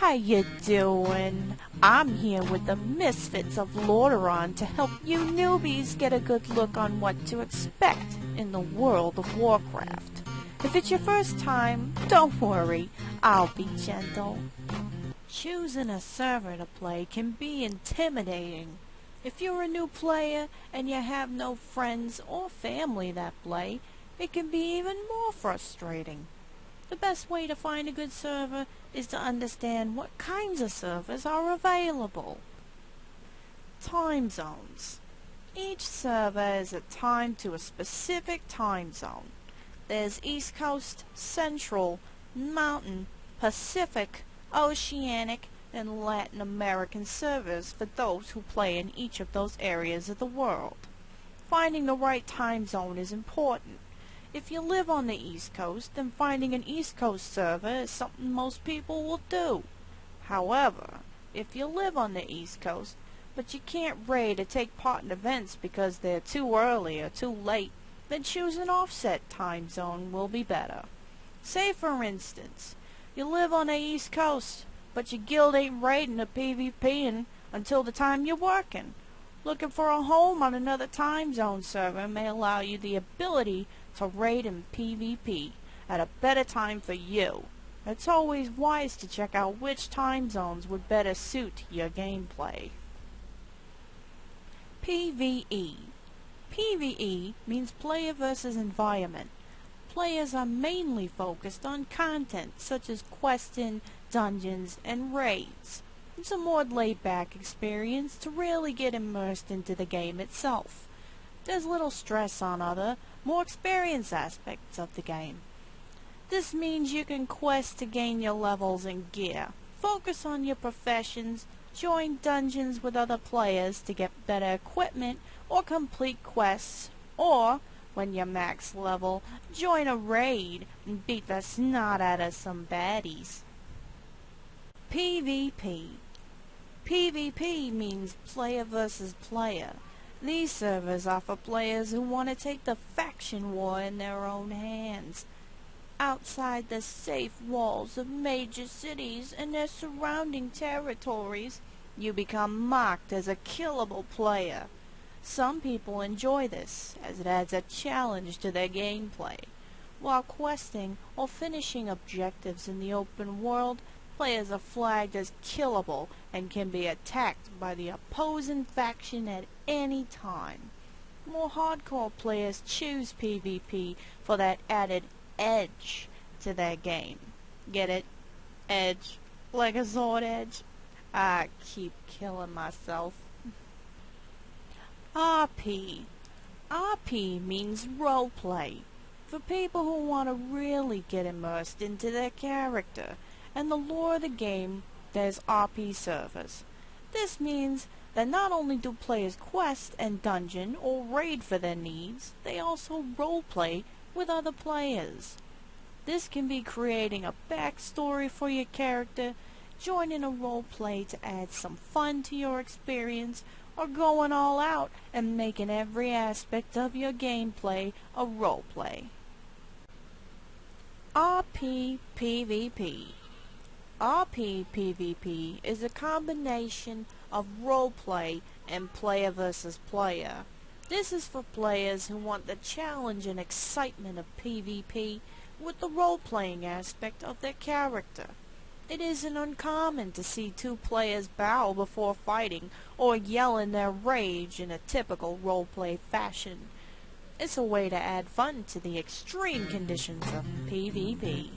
How you doing? I'm here with the Misfits of Lordaeron to help you newbies get a good look on what to expect in the world of Warcraft. If it's your first time, don't worry, I'll be gentle. Choosing a server to play can be intimidating. If you're a new player and you have no friends or family that play, it can be even more frustrating. The best way to find a good server is to understand what kinds of servers are available. Time zones. Each server is assigned to a specific time zone. There's East Coast, Central, Mountain, Pacific, Oceanic, and Latin American servers for those who play in each of those areas of the world. Finding the right time zone is important. If you live on the East Coast, then finding an East Coast server is something most people will do. However, if you live on the East Coast, but you can't raid or take part in events because they're too early or too late, then choose an offset time zone will be better. Say for instance, you live on the East Coast, but your guild ain't raiding or PvPing until the time you're working. Looking for a home on another time zone server may allow you the ability to raid and PvP at a better time for you. It's always wise to check out which time zones would better suit your gameplay. PvE. PvE means player versus environment. Players are mainly focused on content such as questing, dungeons, and raids. It's a more laid-back experience to really get immersed into the game itself. There's little stress on other, more experienced aspects of the game. This means you can quest to gain your levels and gear, focus on your professions, join dungeons with other players to get better equipment or complete quests, or, when you're max level, join a raid and beat the snot out of some baddies. PvP. PvP means player versus player. These servers are for players who want to take the faction war in their own hands. Outside the safe walls of major cities and their surrounding territories, you become marked as a killable player. Some people enjoy this, as it adds a challenge to their gameplay. While questing or finishing objectives in the open world, players are flagged as killable and can be attacked by the opposing faction at any time. More hardcore players choose PvP for that added edge to their game. Get it? Edge. Like a sword edge? I keep killing myself. RP. RP means roleplay. For people who want to really get immersed into their character and the lore of the game, there's RP servers. This means that not only do players quest and dungeon or raid for their needs, they also roleplay with other players. This can be creating a backstory for your character, joining a roleplay to add some fun to your experience, or going all out and making every aspect of your gameplay a roleplay. RP PvP. RP PvP is a combination of roleplay and player versus player. This is for players who want the challenge and excitement of PvP with the role-playing aspect of their character. It isn't uncommon to see two players bow before fighting or yell in their rage in a typical roleplay fashion. It's a way to add fun to the extreme conditions of PvP.